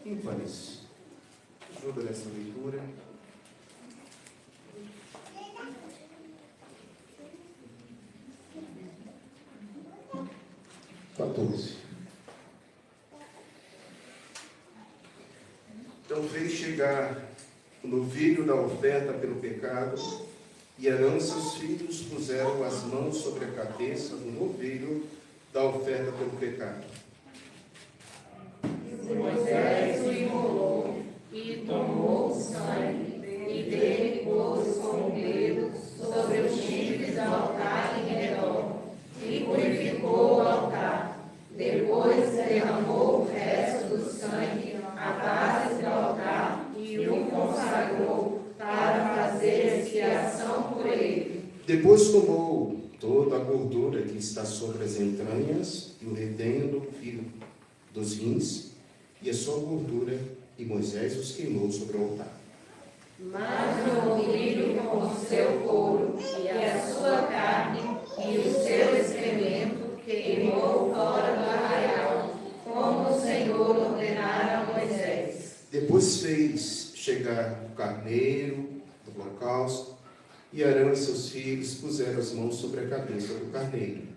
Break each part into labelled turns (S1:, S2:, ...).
S1: ímpares. Ajuda nessa leitura. Então fez chegar o novilho da oferta pelo pecado, e Arão e seus filhos puseram as mãos sobre a cabeça do novilho da oferta pelo pecado.
S2: Moisés o imolou e tomou o sangue e dele pôs com o dedo sobre os chifres do altar em redor e purificou o altar. Depois derramou o resto do sangue à base do altar e o consagrou para fazer expiação por ele.
S1: Depois tomou toda a gordura que está sobre as entranhas e o redenho dos rins e a sua gordura, e Moisés os queimou sobre o altar.
S2: Mas o novilho com o seu couro e a sua carne e o seu excremento queimou fora do arraial, como o Senhor ordenara a Moisés.
S1: Depois fez chegar o carneiro do holocausto, e Arão e seus filhos puseram as mãos sobre a cabeça do carneiro.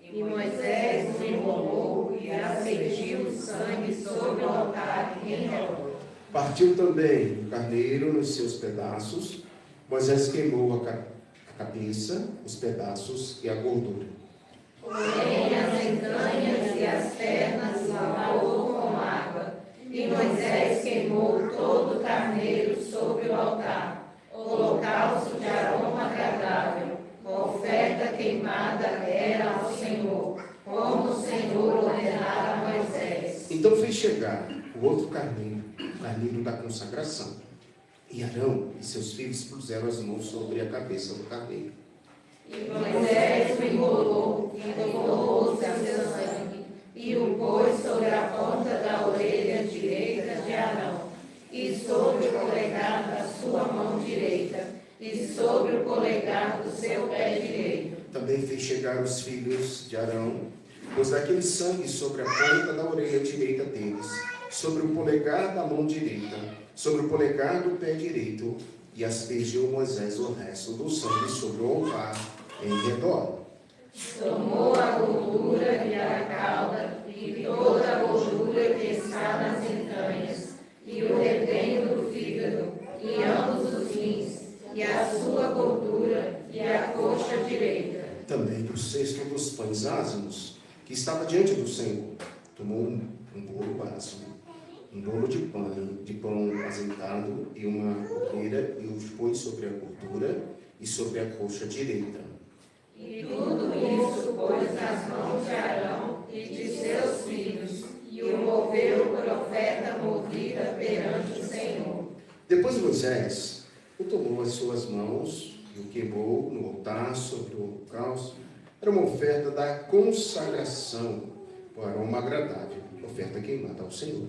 S2: E Moisés o imolou e aspergiu o sangue sobre o altar em redor.
S1: Partiu também o carneiro nos seus pedaços. Moisés queimou a cabeça, os pedaços e a gordura.
S2: Porém as entranhas e as pernas lavou com água. E Moisés queimou todo o carneiro sobre o altar, holocausto de aroma agradável, oferta queimada era ao Senhor, como o Senhor ordenara a Moisés.
S1: Então fez chegar o outro carneiro, o carneiro da consagração. E Arão e seus filhos puseram as mãos sobre a cabeça do carneiro.
S2: E Moisés o embolou e tomou o seu sangue, e o pôs sobre a ponta da orelha direita de Arão, e sobre o polegar da sua mão direita, e sobre o polegar do seu pé direito.
S1: Também fez chegar os filhos de Arão, pôs daquele sangue sobre a ponta da orelha direita deles, sobre o polegar da mão direita, sobre o polegar do pé direito, e aspergiu Moisés o resto do sangue sobre o altar em redor.
S2: Tomou a gordura e a cauda, e toda a gordura que está nas entranhas, e o redenho do fígado, e ambos os rins, e a sua gordura, e a coxa direita.
S1: Também do cesto dos pães ázimos, que estava diante do Senhor, tomou um bolo ázimo, um bolo de pão azeitado e uma coqueira, e os pôs sobre a gordura e sobre a coxa direita.
S2: E tudo isso pôs nas mãos de Arão e de seus filhos, e o moveu por oferta movida perante o Senhor.
S1: Depois Moisés o tomou às suas mãos e o queimou no altar sobre o holocausto. Era uma oferta da consagração, o aroma agradável, oferta queimada ao Senhor.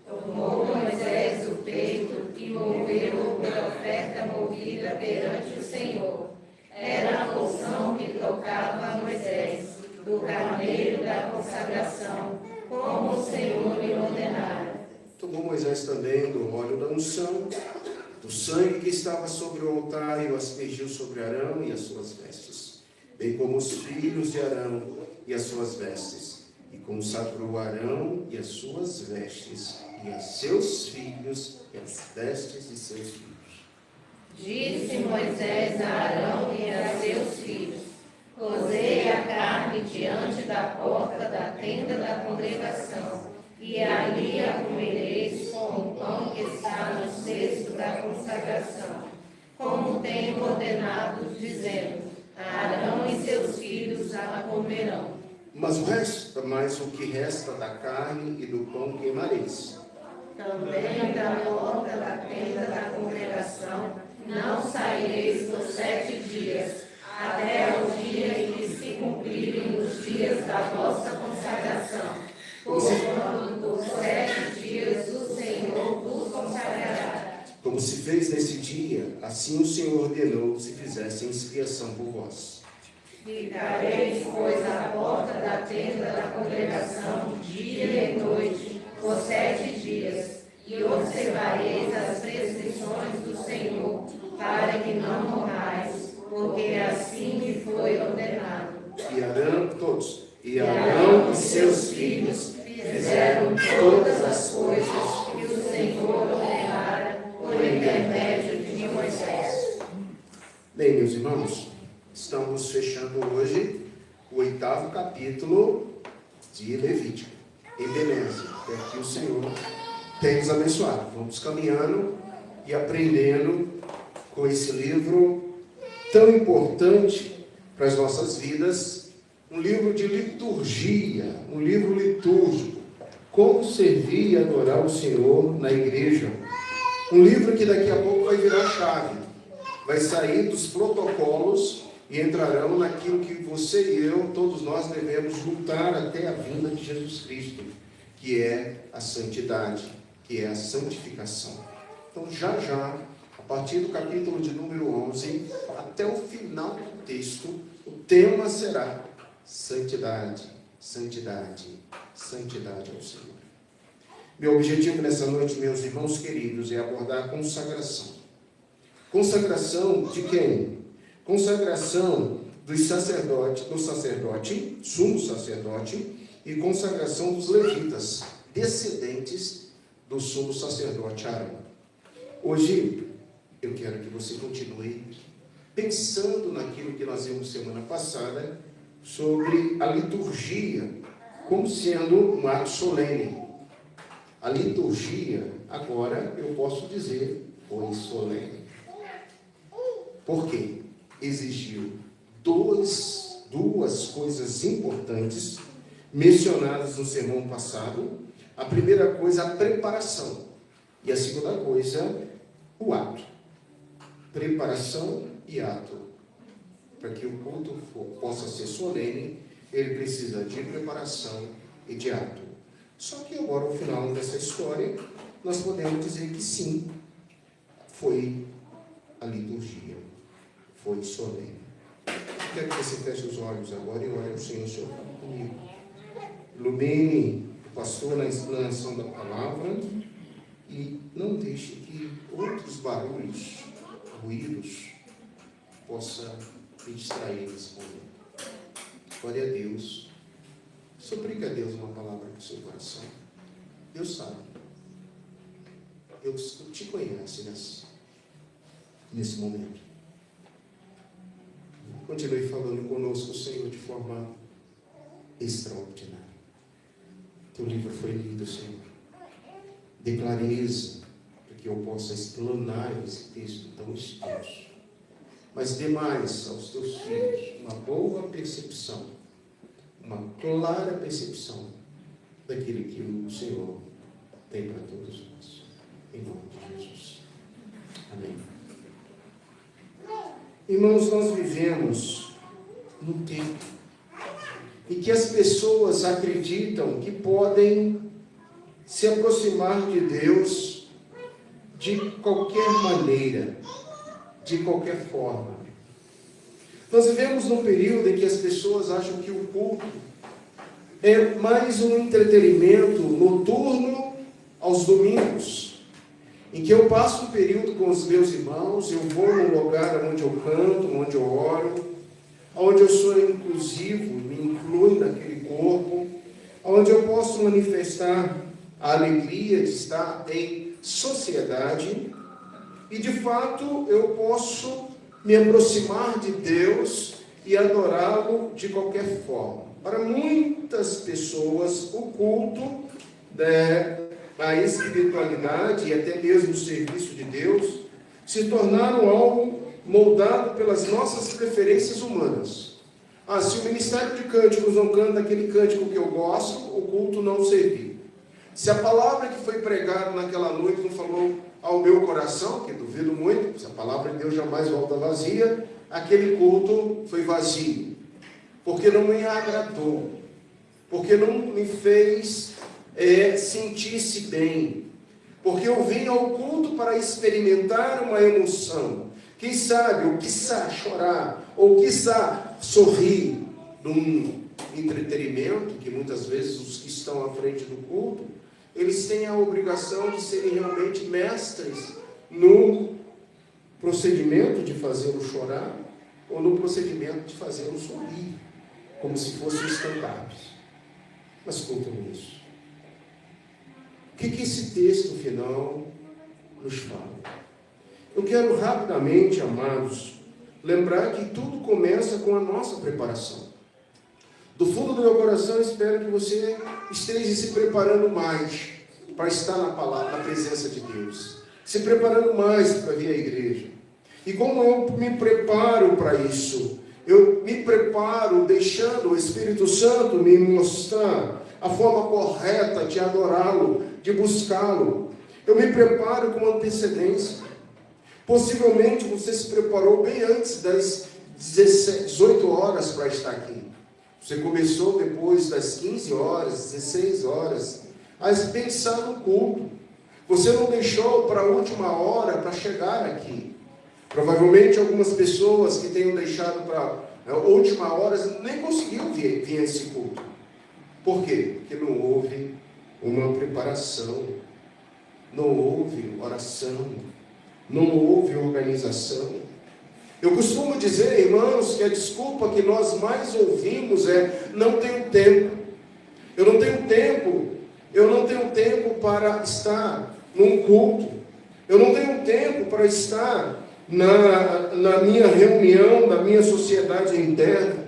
S2: Tomou Moisés o peito e moveu-o por oferta movida perante o Senhor. Era a porção que tocava a Moisés, do carneiro da consagração, como o Senhor lhe ordenara.
S1: Tomou Moisés também do óleo da unção, do sangue que estava sobre o altar, e o aspergiu sobre Arão e as suas vestes, bem como os filhos de Arão e as suas vestes, e consagrou Arão e as suas vestes, e a seus filhos e as vestes de seus filhos.
S2: Disse Moisés a Arão e a seus filhos: cozei a carne diante da porta da tenda da congregação, e ali a comereis com o pão que está no cesto da consagração, como tenho ordenado, dizendo: Arão e seus filhos a comerão.
S1: Mas o que resta da carne e do pão queimareis.
S2: Também da porta da tenda da congregação não saireis por 7 dias, até o dia em que se cumprirem os dias da vossa consagração. Porquanto por 7 dias o Senhor vos consagrará.
S1: Como se fez nesse dia, assim o Senhor ordenou se fizessem expiação por vós.
S2: Ficareis, pois, à porta da tenda da congregação, dia e noite, por 7 dias.
S1: 8º capítulo de Levítico. Ebenezer, até aqui o Senhor tem nos abençoado. Vamos caminhando e aprendendo com esse livro tão importante para as nossas vidas, um livro de liturgia, um livro litúrgico, como servir e adorar o Senhor na igreja. Um livro que daqui a pouco vai virar chave, vai sair dos protocolos e entrarão naquilo que você e eu, todos nós devemos lutar até a vinda de Jesus Cristo, que é a santidade, que é a santificação. Então, já, a partir do capítulo de número 11, até o final do texto, o tema será santidade, santidade, santidade ao Senhor. Meu objetivo nessa noite, meus irmãos queridos, é abordar a consagração. Consagração de quem? Consagração dos sacerdotes, do sacerdote, sumo sacerdote, e consagração dos levitas, descendentes do sumo sacerdote Arão. Hoje, eu quero que você continue pensando naquilo que nós vimos semana passada, sobre a liturgia, como sendo um ato solene. A liturgia, agora, eu posso dizer, foi solene. Por quê? Exigiu duas coisas importantes mencionadas no sermão passado. A primeira coisa, a preparação. E a segunda coisa, o ato. Preparação e ato. Para que o culto possa ser solene, ele precisa de preparação e de ato. Só que agora, ao final dessa história, nós podemos dizer que sim, foi a liturgia. Foi solene. Quero que você feche os olhos agora e ore ao Senhor, Senhor, fala comigo. Ilumine o pastor na explanação da palavra e não deixe que outros barulhos, ruídos, possam me distrair nesse momento. Glória a Deus. Suplica a Deus uma palavra do seu coração. Deus sabe. Deus te conhece nesse momento. Continue falando conosco, Senhor, de forma extraordinária. Teu livro foi lido, Senhor. Dê clareza para que eu possa explanar esse texto tão extenso. Mas dê mais aos teus filhos uma boa percepção, uma clara percepção daquilo que o Senhor tem para todos nós. Em nome de Jesus. Amém. Irmãos, nós vivemos num tempo em que as pessoas acreditam que podem se aproximar de Deus de qualquer maneira, de qualquer forma. Nós vivemos num período em que as pessoas acham que o culto é mais um entretenimento noturno aos domingos, em que eu passo um período com os meus irmãos, eu vou num lugar onde eu canto, onde eu oro, onde eu sou inclusivo, me incluo naquele corpo, onde eu posso manifestar a alegria de estar em sociedade, e de fato eu posso me aproximar de Deus e adorá-lo de qualquer forma. Para muitas pessoas, o culto, a espiritualidade e até mesmo o serviço de Deus se tornaram algo moldado pelas nossas preferências humanas. Se o Ministério de Cânticos não canta aquele cântico que eu gosto, o culto não serviu. Se a palavra que foi pregada naquela noite não falou ao meu coração, que duvido muito, se a palavra de Deus jamais volta vazia, aquele culto foi vazio, porque não me agradou, porque não me fez sentir-se bem, porque eu vim ao culto para experimentar uma emoção, quem sabe, ou quiçá chorar, ou quiçá sorrir, num entretenimento que muitas vezes os que estão à frente do culto, eles têm a obrigação de serem realmente mestres no procedimento de fazê-lo chorar, ou no procedimento de fazê-lo sorrir, como se fossem escantados. Mas quanto isso? O que esse texto final nos fala? Eu quero rapidamente, amados, lembrar que tudo começa com a nossa preparação. Do fundo do meu coração, eu espero que você esteja se preparando mais para estar na palavra, na presença de Deus. Se preparando mais para vir à igreja. E como eu me preparo para isso? Eu me preparo deixando o Espírito Santo me mostrar a forma correta de adorá-lo, de buscá-lo. Eu me preparo com antecedência. Possivelmente você se preparou bem antes das 18 horas para estar aqui. Você começou depois das 15 horas, 16 horas, a pensar no culto. Você não deixou para a última hora para chegar aqui. Provavelmente algumas pessoas que tenham deixado para a última hora nem conseguiram vir a esse culto. Por quê? Porque não houve uma preparação, não houve oração, não houve organização. Eu costumo dizer, irmãos, que a desculpa que nós mais ouvimos é: não tenho tempo. Eu não tenho tempo para estar num culto. Eu não tenho tempo para estar na minha reunião, na minha sociedade interna.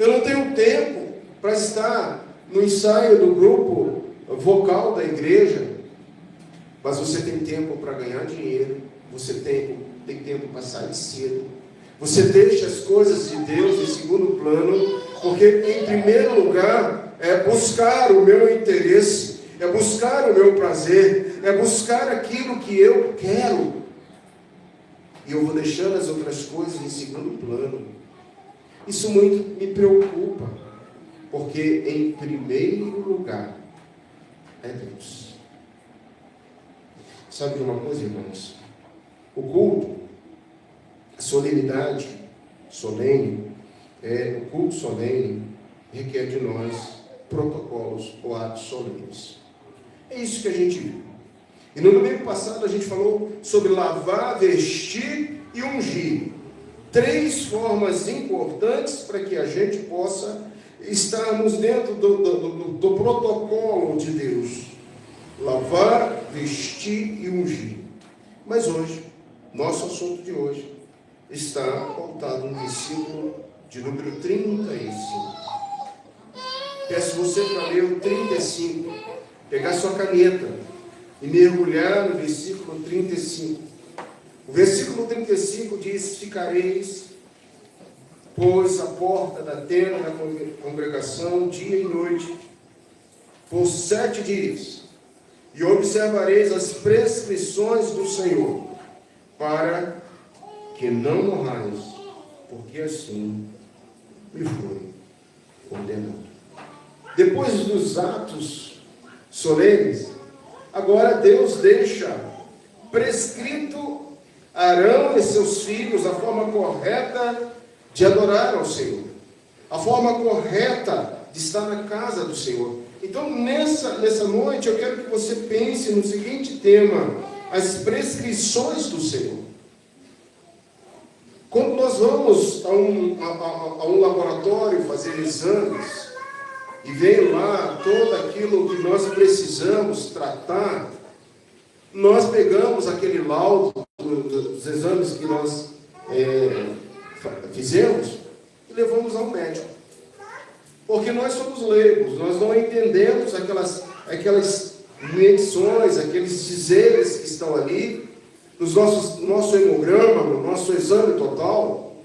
S1: Eu não tenho tempo para estar no ensaio do grupo vocal da igreja. Mas você tem tempo para ganhar dinheiro, você tem tempo para sair cedo. Você deixa as coisas de Deus em segundo plano, porque em primeiro lugar é buscar o meu interesse, é buscar o meu prazer, é buscar aquilo que eu quero. E eu vou deixando as outras coisas em segundo plano. Isso muito me preocupa, porque em primeiro lugar é Deus. Sabe de uma coisa, irmãos? O culto, a solenidade solene, o culto solene requer de nós protocolos ou atos solenes. É isso que a gente viu. E no domingo passado a gente falou sobre lavar, vestir e ungir. 3 formas importantes para que a gente possa estarmos dentro do protocolo de Deus. Lavar, vestir e ungir. Mas hoje, nosso assunto de hoje está pautado no versículo de número 35. Peço você para ler o 35, pegar sua caneta e mergulhar no versículo 35. O versículo 35 diz: ficareis, pois, à porta da tenda da congregação, dia e noite, por 7 dias, e observareis as prescrições do Senhor, para que não morrais, porque assim me foi ordenado. Depois dos atos solenes, agora Deus deixa prescrito Arão e seus filhos a forma correta de adorar ao Senhor, a forma correta de estar na casa do Senhor. Então, nessa noite, eu quero que você pense no seguinte tema: as prescrições do Senhor. Quando nós vamos a um laboratório fazer exames, e vem lá todo aquilo que nós precisamos tratar, nós pegamos aquele laudo dos exames que nós fizemos e levamos ao médico. Porque nós somos leigos, nós não entendemos aquelas medições, aqueles dizeres que estão ali, no nosso hemograma, no nosso exame total.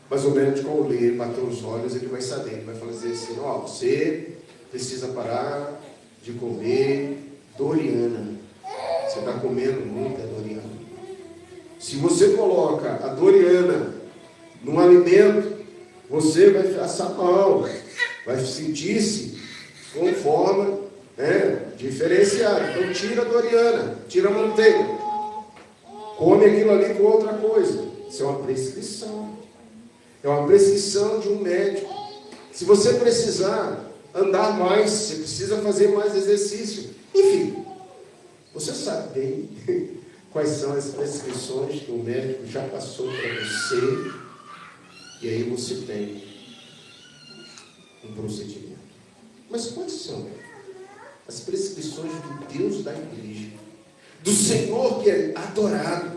S1: Mas o médico, ao ler, bater os olhos, ele vai saber, ele vai fazer assim: você precisa parar de comer doriana. Você está comendo muita doriana. Se você coloca a doriana num alimento, você vai passar mal, vai sentir-se com forma diferenciada. Então tira a doriana, tira a manteiga, come aquilo ali com outra coisa. Isso é uma prescrição. É uma prescrição de um médico. Se você precisar andar mais, você precisa fazer mais exercício. Enfim, você sabe bem quais são as prescrições que o médico já passou para você. E aí você tem um procedimento. Mas quais são as prescrições do Deus da igreja? Do Senhor que é adorado.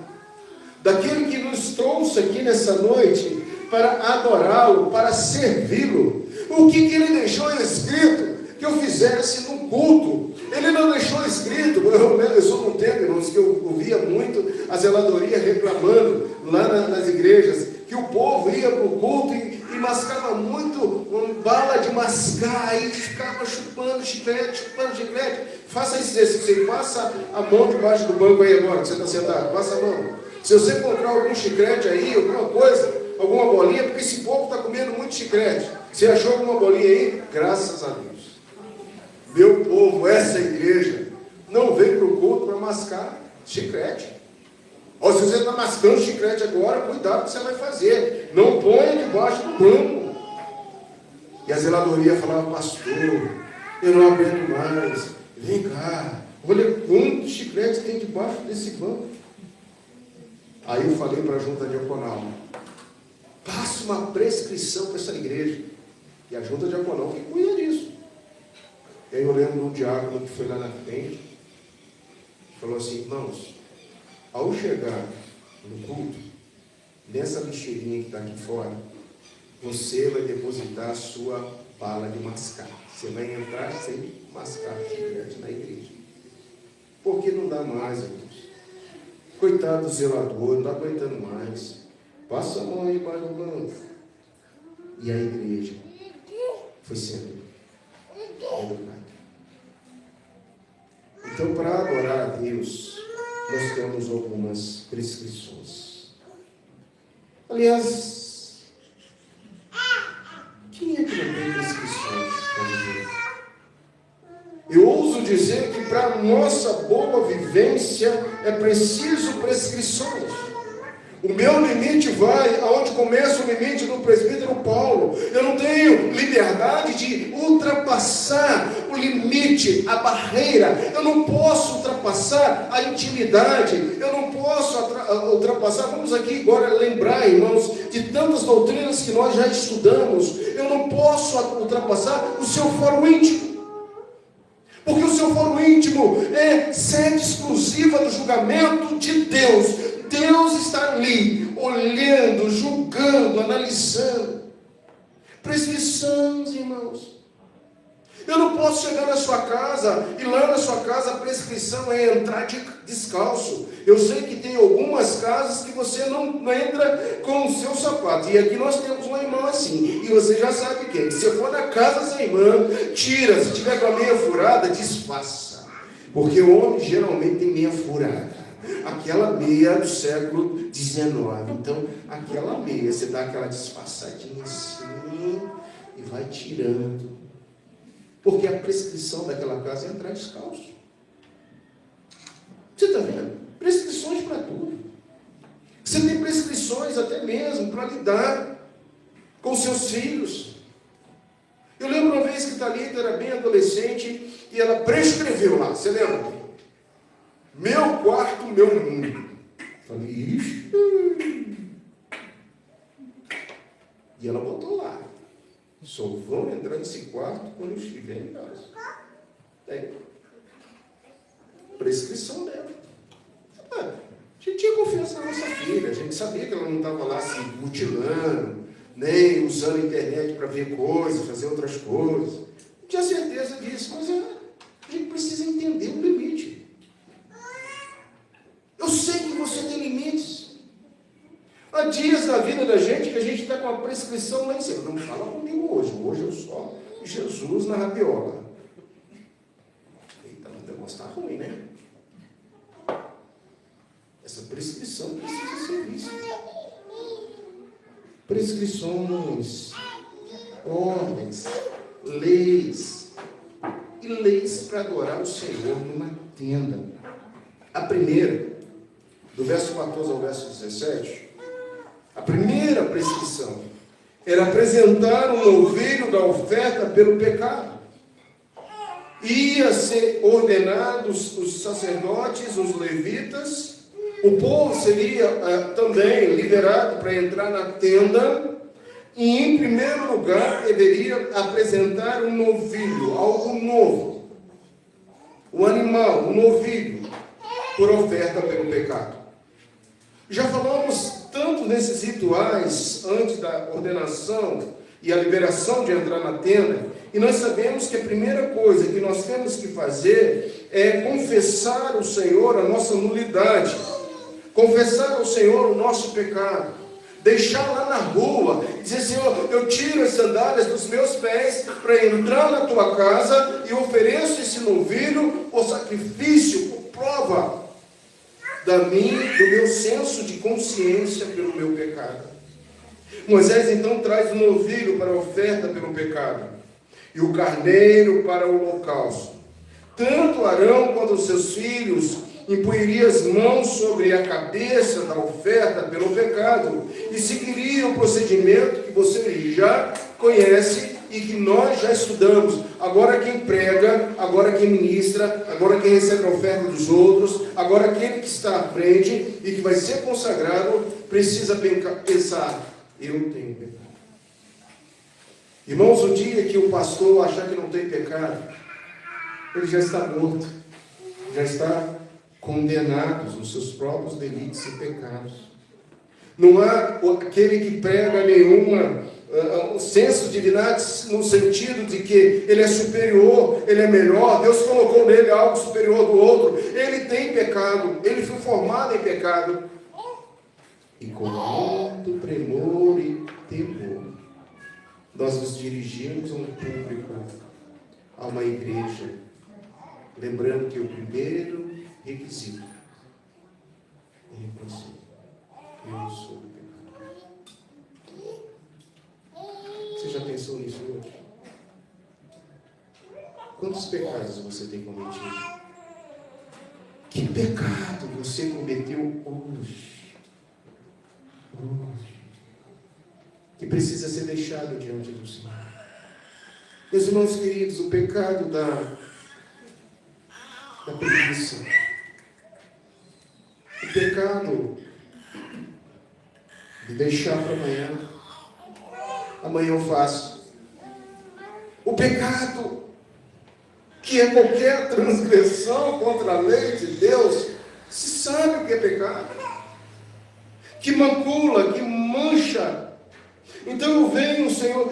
S1: Daquele que nos trouxe aqui nessa noite para adorá-lo, para servi-lo, O que ele deixou escrito que eu fizesse no culto? Ele não deixou escrito, eu sou um tempo, irmãos, que eu ouvia muito a zeladoria reclamando lá nas igrejas, que o povo ia para o culto e mascava muito bala de mascar, e ficava chupando chiclete. Faça esse exercício aí, passa a mão debaixo do banco aí agora, que você está sentado, passa a mão. Se você encontrar algum chiclete aí, alguma coisa, alguma bolinha, porque esse povo está comendo muito chiclete. Você achou alguma bolinha aí? Graças a Deus. Meu povo, essa igreja não veio para o culto para mascar chiclete. Ou se você está mascando chiclete agora, cuidado com o que você vai fazer. Não ponha debaixo do banco. E a zeladoria falava, pastor, eu não aguento mais. Vem cá, olha quantos chicletes tem debaixo desse banco. Aí eu falei para a junta diaconal, passa uma prescrição para essa igreja. E a junta diaconal que cuida disso. E aí eu lembro de um diácono que foi lá na frente, falou assim, irmãos, ao chegar no culto, nessa lixeirinha que está aqui fora, você vai depositar a sua bala de mascar. Você vai entrar sem mascar chiclete na igreja. Porque não dá mais, irmãos. Coitado do zelador, não está aguentando mais. Passa a mão aí para o banco. E a igreja foi sendo educada. Então, para adorar a Deus, nós temos algumas prescrições. Aliás, quem é que não tem prescrições para viver? Eu ouso dizer que para a nossa boa vivência é preciso prescrições. O meu limite vai aonde começa o limite do presbítero Paulo. Eu não tenho liberdade de ultrapassar o limite, a barreira. Eu não posso ultrapassar a intimidade. Eu não posso ultrapassar, vamos aqui agora lembrar, irmãos, de tantas doutrinas que nós já estudamos. Eu não posso ultrapassar o seu fórum íntimo. Porque o seu fórum íntimo é sede exclusiva do julgamento de Deus. Deus está ali, olhando, julgando, analisando. Prescrições, irmãos. Eu não posso chegar na sua casa, e lá na sua casa a prescrição é entrar descalço. Eu sei que tem algumas casas que você não entra com o seu sapato. E aqui nós temos uma irmã assim. E você já sabe quem. Se você for na casa dessa irmã, tira. Se tiver com a meia furada, desfaça. Porque o homem geralmente tem meia furada. Aquela meia do século XIX. Então, aquela meia, você dá aquela disfarçadinha assim e vai tirando. Porque a prescrição daquela casa é entrar descalço. Você está vendo? Prescrições para tudo. Você tem prescrições até mesmo para lidar com seus filhos. Eu lembro uma vez que Thalita era bem adolescente e ela prescreveu lá. Você lembra? Meu quarto, meu mundo. Falei, ixi. E ela botou lá. Só vão entrar nesse quarto quando eu estiver em casa. É. Prescrição dela. A gente tinha confiança na nossa filha. A gente sabia que ela não estava lá se mutilando, nem usando a internet para ver coisas, fazer outras coisas. Não tinha certeza disso, mas a gente precisa entender o limite. Eu sei que você tem limites. Há dias na vida da gente que a gente está com a prescrição lá em cima. Não fala comigo hoje. Hoje eu só Jesus na rabiola. Eita, não deve mostrar ruim, né? Essa prescrição precisa ser vista. Prescrições, ordens, leis. E leis para adorar o Senhor numa tenda. A primeira, do verso 14 ao verso 17, a primeira prescrição era apresentar um novilho da oferta pelo pecado. Ia ser ordenados os sacerdotes, os levitas, o povo seria também liberado para entrar na tenda, e em primeiro lugar deveria apresentar um novilho, algo novo, um animal, um novilho, por oferta pelo pecado. Já falamos tanto nesses rituais, antes da ordenação, e a liberação de entrar na tenda, e nós sabemos que a primeira coisa que nós temos que fazer é confessar ao Senhor a nossa nulidade, confessar ao Senhor o nosso pecado, deixar lá na rua, dizer: Senhor, eu tiro as sandálias dos meus pés para entrar na tua casa e ofereço esse novilho por sacrifício, por prova do meu senso de consciência pelo meu pecado. Moisés então traz o novilho para a oferta pelo pecado e o carneiro para o holocausto. Tanto Arão quanto os seus filhos impunhariam as mãos sobre a cabeça da oferta pelo pecado e seguiria o procedimento que você já conhece e que nós já estudamos. Agora quem prega, agora quem ministra, agora quem recebe a oferta dos outros, agora aquele que está à frente e que vai ser consagrado, precisa pensar: eu tenho pecado. Irmãos, o dia que o pastor achar que não tem pecado, ele já está morto, já está condenado nos seus próprios delitos e pecados. Não há aquele que prega nenhuma senso de divindade no sentido de que ele é superior, ele é melhor, Deus colocou nele algo superior do outro. Ele tem pecado, ele foi formado em pecado. E com muito tremor e temor, nós nos dirigimos a um público, a uma igreja, lembrando que o primeiro requisito é reconhecer: eu sou pecador. Você já pensou nisso hoje? Quantos pecados você tem cometido? Que pecado você cometeu hoje? Que precisa ser deixado diante do Senhor. Meus irmãos queridos, o pecado da preguiça, o pecado de deixar para amanhã eu faço, o pecado que é qualquer transgressão contra a lei de Deus, se sabe o que é pecado, que macula, que mancha. Então venho, Senhor,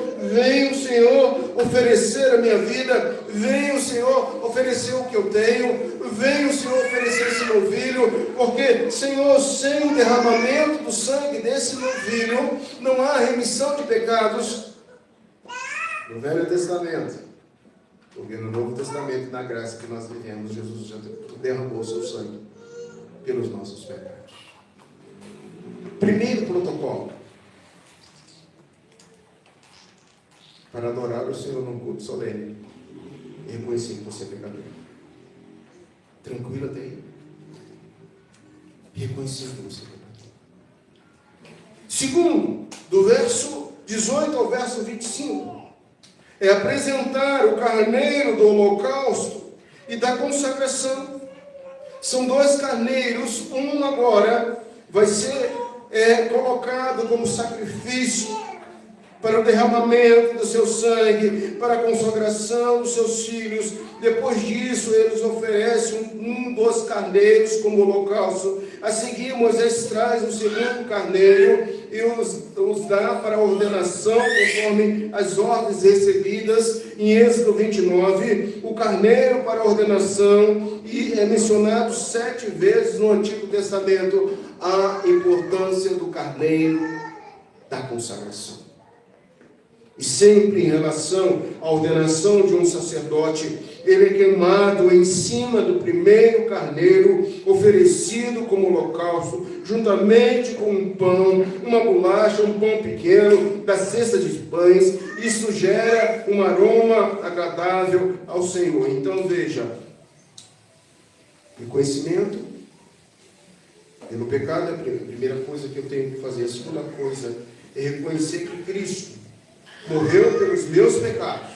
S1: oferecer a minha vida, venho, Senhor, oferecer o que eu tenho, venho, Senhor, oferecer esse novilho, porque, Senhor, sem o derramamento do sangue desse novilho, não há remissão de pecados no Velho Testamento, porque no Novo Testamento, na graça que nós vivemos, Jesus já derramou o seu sangue pelos nossos pecados. Primeiro protocolo para adorar o Senhor num culto solene e reconhecer que você é pecador. Tranquilo até aí? Reconhecer que você é pecador. Segundo, do verso 18 ao verso 25, é apresentar o carneiro do holocausto e da consagração. São dois carneiros, um agora vai ser colocado como sacrifício para o derramamento do seu sangue, para a consagração dos seus filhos. Depois disso, eles oferecem um dos carneiros como holocausto. A seguir, Moisés traz o segundo carneiro e os dá para a ordenação, conforme as ordens recebidas em Êxodo 29. O carneiro para a ordenação, e é mencionado 7 vezes no Antigo Testamento a importância do carneiro da consagração. E sempre em relação à ordenação de um sacerdote, ele é queimado em cima do primeiro carneiro, oferecido como holocausto, juntamente com um pão, uma bolacha, um pão pequeno, da cesta de pães. Isso gera um aroma agradável ao Senhor. Então veja, reconhecimento pelo pecado é a primeira coisa que eu tenho que fazer. A segunda coisa é reconhecer que Cristo morreu pelos meus pecados.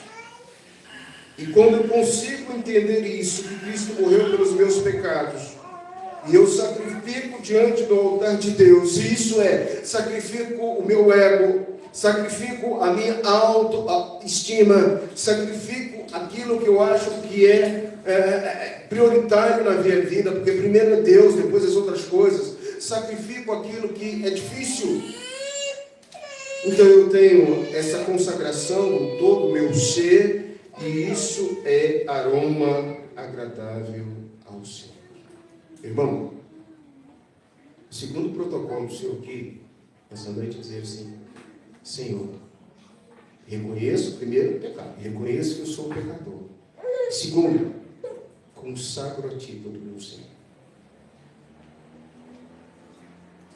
S1: E quando eu consigo entender isso, que Cristo morreu pelos meus pecados, e eu sacrifico diante do altar de Deus, e isso sacrifico o meu ego, sacrifico a minha autoestima, sacrifico aquilo que eu acho que é prioritário na minha vida, porque primeiro é Deus, depois as outras coisas, sacrifico aquilo que é difícil. Então eu tenho essa consagração em todo o meu ser, e isso é aroma agradável ao Senhor. Irmão, o segundo protocolo do Senhor aqui, essa noite, é dizer assim: Senhor, reconheço primeiro o pecado, reconheço que eu sou um pecador. Segundo, consagro a Ti todo o meu ser.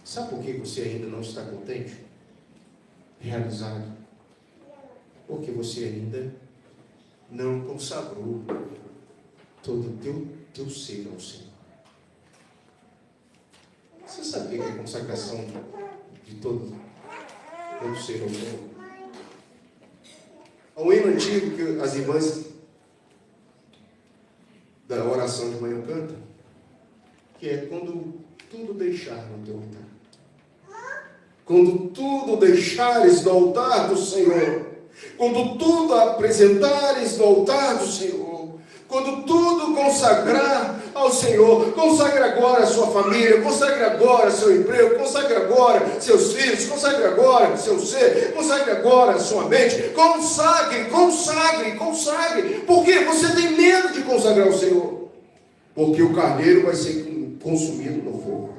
S1: Sabe por que você ainda não está contente? Realizado? Porque você ainda não consagrou todo o teu ser ao Senhor. Você sabia que a consagração de todo ser ao Senhor? Há um hino antigo que as irmãs da oração de manhã cantam, que é: quando tudo deixar no teu altar. Quando tudo deixares no altar do Senhor, quando tudo apresentares no altar do Senhor, quando tudo consagrar ao Senhor, consagre agora a sua família, consagre agora seu emprego, consagre agora seus filhos, consagre agora seu ser, consagre agora a sua mente, consagre. Por quê? Você tem medo de consagrar ao Senhor? Porque o carneiro vai ser consumido no fogo.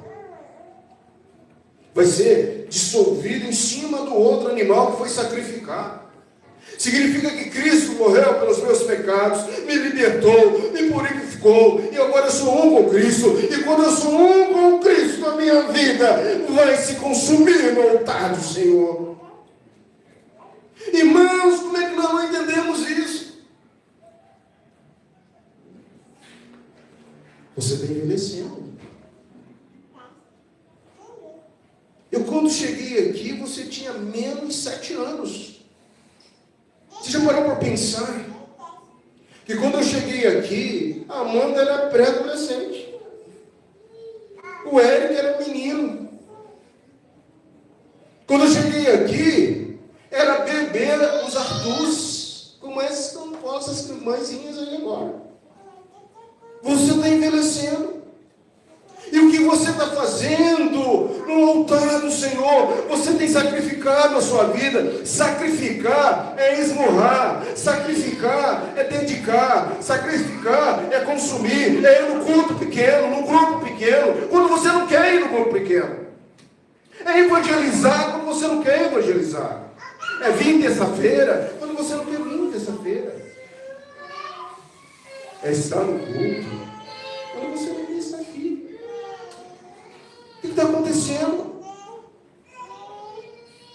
S1: Vai ser dissolvido em cima do outro animal que foi sacrificado. Significa que Cristo morreu pelos meus pecados, me libertou, me purificou, e agora eu sou um com Cristo. E quando eu sou um com Cristo, a minha vida vai se consumir no altar do Senhor. Irmãos, como é que nós não entendemos isso? Você está envelhecendo. Eu, quando cheguei aqui, você tinha menos de 7 anos. Você já parou para pensar que quando eu cheguei aqui, a Amanda era pré-adolescente, o Eric era menino. Quando eu cheguei aqui, era bebê os Artus, como essas nossas mãezinhas aí agora. Você está envelhecendo. E o que você está fazendo no altar do Senhor? Você tem sacrificado a sua vida. Sacrificar é esmurrar, sacrificar é dedicar, sacrificar é consumir, é ir no culto pequeno, no grupo pequeno, quando você não quer ir no grupo pequeno. É evangelizar quando você não quer evangelizar. É vir terça-feira quando você não quer vir terça-feira. É estar no culto quando você não quer estar aqui. O que está acontecendo?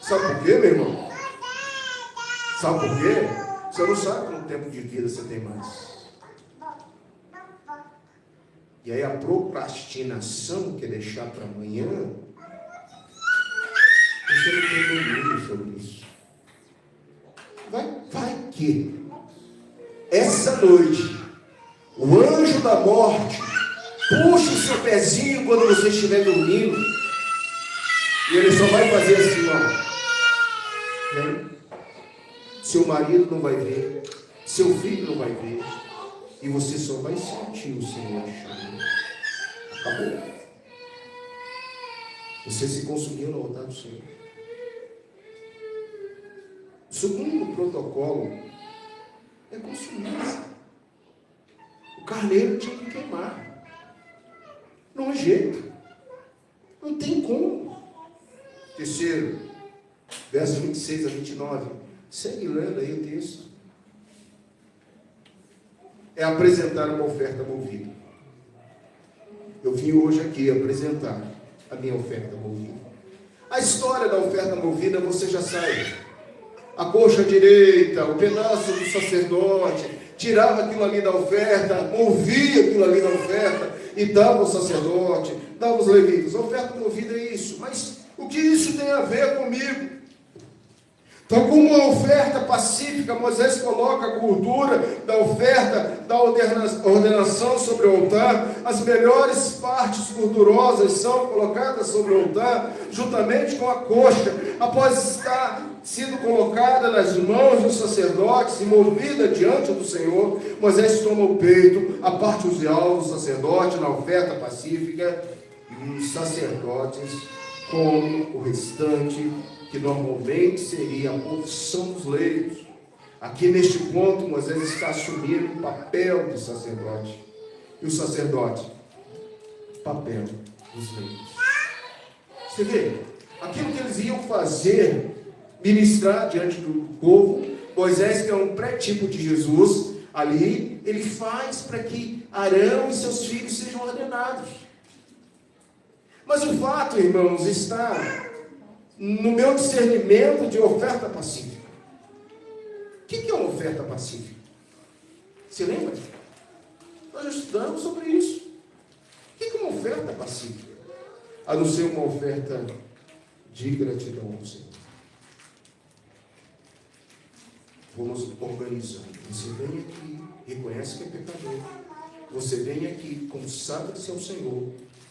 S1: Sabe por quê, meu irmão? Sabe por quê? Você não sabe quanto tempo de vida você tem mais. E aí a procrastinação, que é deixar para amanhã, você não tem domínio sobre isso. Vai que essa noite o anjo da morte puxa o seu pezinho quando você estiver dormindo, e ele só vai fazer assim, ó. Né? Seu marido não vai ver, seu filho não vai ver, e você só vai sentir o Senhor chamando. Acabou. Você se consumiu no altar do Senhor. O segundo protocolo é consumir-se. O carneiro tinha que queimar. Não é jeito. Não tem como. Terceiro, verso 26 a 29. Segue lendo aí o texto. É apresentar uma oferta movida. Eu vim hoje aqui apresentar a minha oferta movida. A história da oferta movida você já sabe. A coxa direita, o pedaço do sacerdote, tirava aquilo ali da oferta, movia aquilo ali da oferta e dava ao sacerdote, dava aos levitas. A oferta movida é isso. Mas o que isso tem a ver comigo? Então, como a oferta pacífica, Moisés coloca a cultura da oferta, da ordenação sobre o altar. As melhores partes gordurosas são colocadas sobre o altar, juntamente com a coxa, após estar sido colocada nas mãos dos sacerdotes e movida diante do Senhor. Moisés toma o peito, a parte usual do sacerdote na oferta pacífica, e os sacerdotes comem o restante, que normalmente seria a porção dos leigos. Aqui neste ponto, Moisés está assumindo o papel de sacerdote. E o sacerdote, papel dos leigos. Você vê, aquilo que eles iam fazer, ministrar diante do povo, Moisés, que é um pré-tipo de Jesus, ali, ele faz para que Arão e seus filhos sejam ordenados. Mas o fato, irmãos, está no meu discernimento de oferta pacífica. O que é uma oferta pacífica? Você lembra? Nós já estudamos sobre isso. O que é uma oferta pacífica? A não ser uma oferta de gratidão ao Senhor. Vamos organizando. Você vem aqui, reconhece que é pecador. Você vem aqui, consagra-se ao Senhor.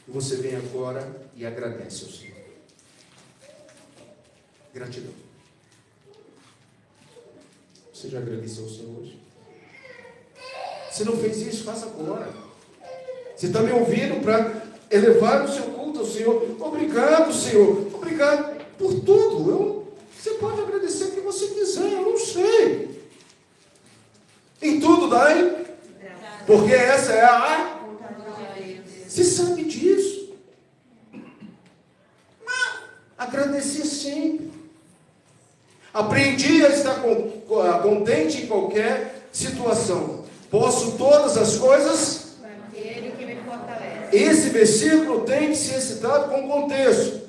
S1: E você vem agora e agradece ao Senhor. Gratidão. Você já agradeceu ao Senhor hoje? Se não fez isso, faça agora. Você está me ouvindo para elevar o seu culto ao Senhor. Obrigado, Senhor. Obrigado por tudo. Você pode agradecer o que você quiser, eu não sei. Em tudo dai, porque essa é a... Você sabe disso. Agradecer sempre. Aprendi a estar contente em qualquer situação. Posso todas as coisas.
S2: Aquele que me fortalece.
S1: Esse versículo tem que ser citado com contexto.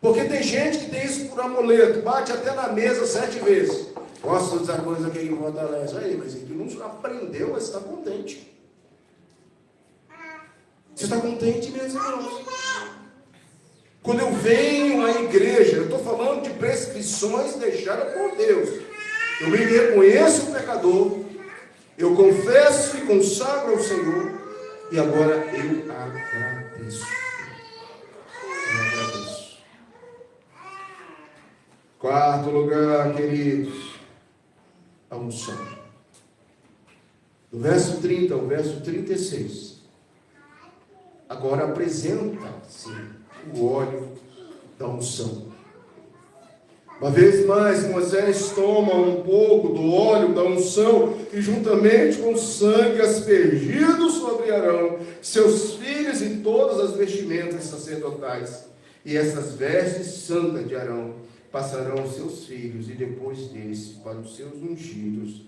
S1: Porque tem gente que tem isso por amuleto, bate até na mesa 7 vezes. Posso todas as coisas que me fortalece. Aí, mas ele não aprendeu a estar contente. Você está contente, meus irmãos? Quando eu venho à igreja, eu estou falando de prescrições deixadas por Deus. Eu me reconheço o pecador, eu confesso e consagro ao Senhor, e agora eu agradeço. Eu agradeço. Quarto lugar, queridos, a unção. Do verso 30 ao verso 36. Agora apresenta-se o óleo da unção. Uma vez mais, Moisés toma um pouco do óleo da unção e juntamente com o sangue aspergido sobre Arão, seus filhos e todas as vestimentas sacerdotais. E essas vestes santas de Arão passarão aos seus filhos e depois deles para os seus ungidos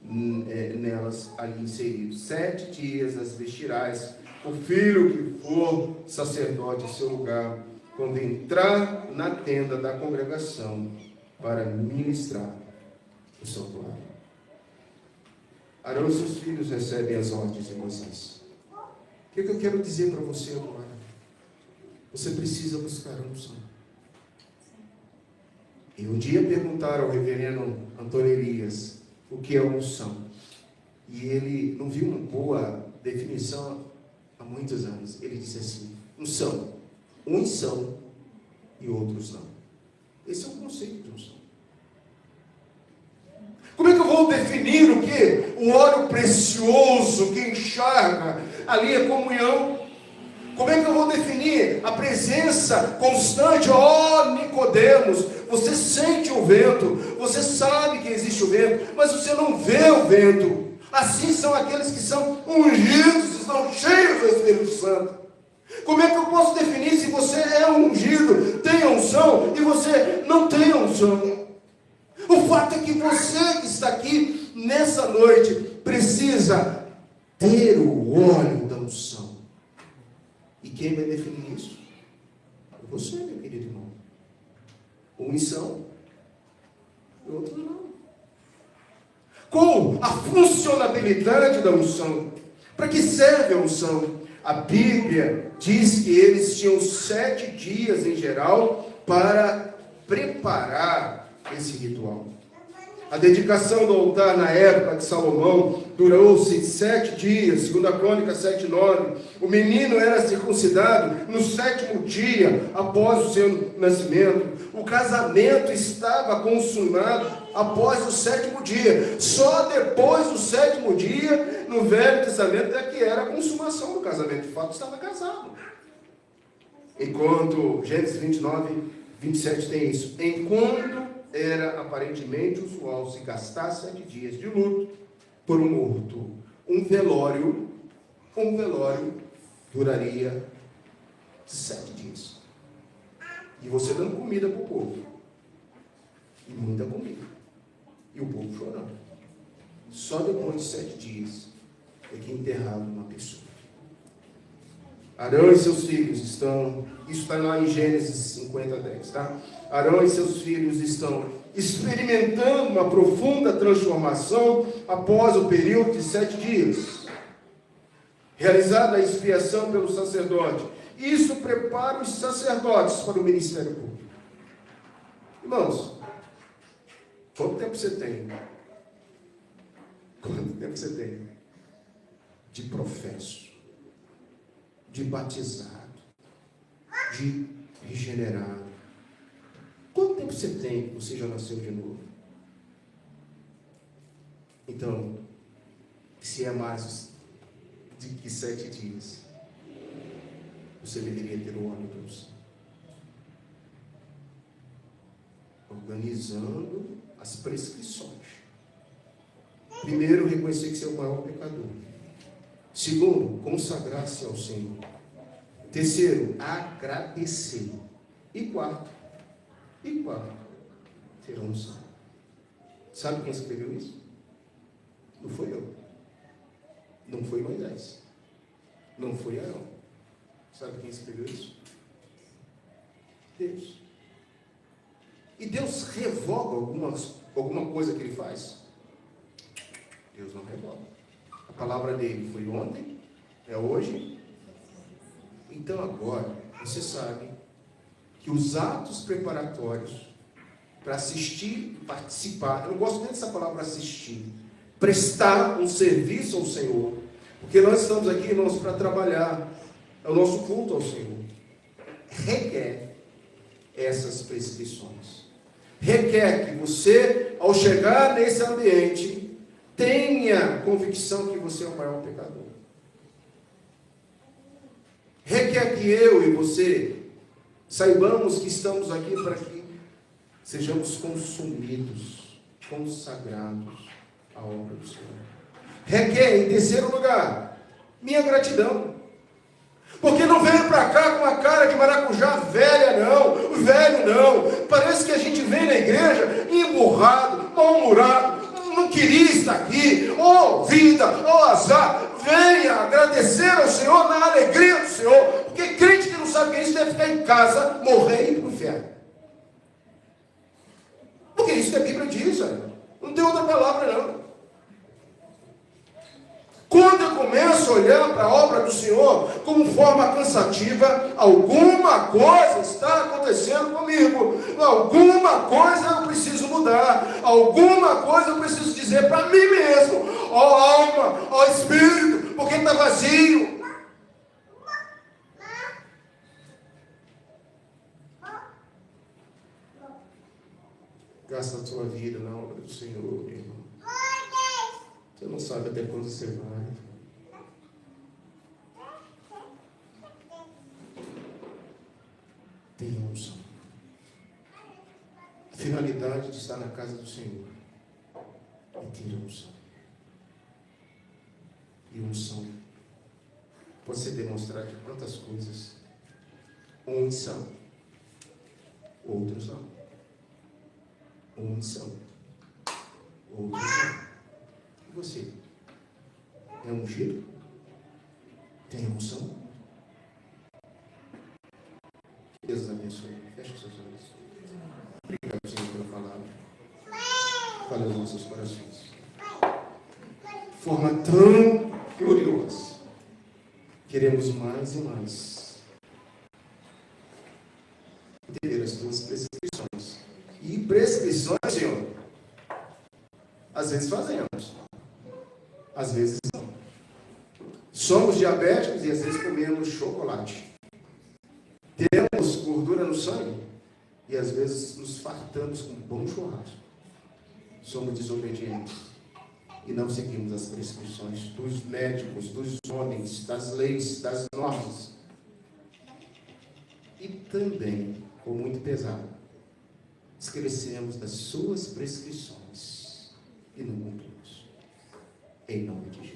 S1: nelas ali inseridos. 7 dias as vestirás. O filho que for sacerdote em seu lugar, quando entrar na tenda da congregação para ministrar o santuário. Arão e seus filhos recebem as ordens de Moisés. O que eu quero dizer para você agora? Você precisa buscar a unção. E um dia perguntaram ao reverendo Antônio Elias o que é unção. E ele não viu uma boa definição há muitos anos. Ele disse assim: unção, uns são e outros não. Esse é o conceito de unção. Como é que eu vou definir o que? O óleo precioso que enxerga ali a comunhão. Como é que eu vou definir a presença constante? Ó, Nicodemos, você sente o vento, você sabe que existe o vento, mas você não vê o vento. Assim são aqueles que são ungidos, estão cheios do Espírito Santo. Como é que eu posso definir se você é ungido, tem unção, e você não tem unção? O fato é que você que está aqui nessa noite precisa ter o óleo da unção. E quem vai definir isso? Você, meu querido irmão. Uns são e outros não. Com a funcionalidade da unção. Para que serve a unção? A Bíblia diz que eles tinham 7 dias em geral para preparar esse ritual. A dedicação do altar na época de Salomão durou-se 7 dias, 2 Crônicas 7:9. O menino era circuncidado no 7º dia após o seu nascimento. O casamento estava consumado após o 7º dia. Só depois do 7º dia, no Velho Testamento, é que era a consumação do casamento. De fato, estava casado. Enquanto Gênesis 29 27 tem isso. Enquanto era aparentemente usual se gastar 7 dias de luto por um morto, um velório duraria 7 dias. E você dando comida para o povo. E muita comida. E o povo chorando. Só depois de 7 dias é que enterravam uma pessoa. Arão e seus filhos estão, isso está lá em Gênesis 50:10, tá? Arão e seus filhos estão experimentando uma profunda transformação após o período de 7 dias. Realizada a expiação pelo sacerdote. Isso prepara os sacerdotes para o ministério público. Irmãos, quanto tempo você tem? Quanto tempo você tem de professo, de batizado, de regenerado? Quanto tempo você tem que você já nasceu de novo? Então, se é mais de que 7 dias, você deveria ter o óleo do Senhor. Organizando as prescrições. Primeiro, reconhecer que você é o maior pecador. Segundo, consagrar-se ao Senhor. Terceiro, agradecer. E quarto, ter unção. Sabe quem escreveu isso? Não foi eu. Não foi Moisés. Não foi Arão. Sabe quem escreveu isso? Deus. E Deus revoga alguma coisa que ele faz? Deus não revoga. A palavra dele foi ontem, é hoje. Então agora, você sabe que os atos preparatórios para assistir, participar, eu não gosto nem dessa palavra assistir, prestar um serviço ao Senhor, porque nós estamos aqui, irmãos, para trabalhar, é o nosso culto ao Senhor, requer essas prescrições, requer que você, ao chegar nesse ambiente, tenha convicção que você é o maior pecador, requer que eu e você saibamos que estamos aqui para que sejamos consumidos, consagrados à obra do Senhor. Requer, em terceiro lugar, minha gratidão. Porque não veio para cá com uma cara de maracujá velha, não. Velho, não. Parece que a gente vem na igreja emburrado, mal-humorado, não queria estar aqui. Oh, vida, oh, azar. Venha agradecer ao Senhor na alegria do Senhor. Porque crente que não sabe o que é isso deve ficar em casa, morrer e ir para o inferno. Porque isso que a Bíblia diz, não tem outra palavra não. Quando eu começo a olhar para a obra do Senhor como forma cansativa, alguma coisa está acontecendo comigo, alguma coisa eu preciso mudar, alguma coisa eu preciso dizer para mim mesmo, ó alma, ó espírito, porque está vazio. Gasta a sua vida na obra do Senhor, meu irmão. Você não sabe até quando você vai. Tenha unção. A finalidade de estar na casa do Senhor é ter unção. E unção pode ser demonstrada de quantas coisas. Uns são, outros não. Uns são, outros não. E você? É ungido? Tem unção? Que Deus abençoe. Feche os seus olhos. Obrigado, Senhor, pela palavra. Fala aos nossos corações. De forma tão gloriosa. Queremos mais e mais. Entender as tuas prescrições. E prescrições, Senhor, às vezes fazemos, às vezes não. Somos diabéticos e às vezes comemos chocolate. Temos gordura no sangue e às vezes nos fartamos com um bom churrasco. Somos desobedientes e não seguimos as prescrições dos médicos, dos homens, das leis, das normas. E também ficou muito pesado. Esquecemos das suas prescrições e não cumprimos. Em nome de Jesus.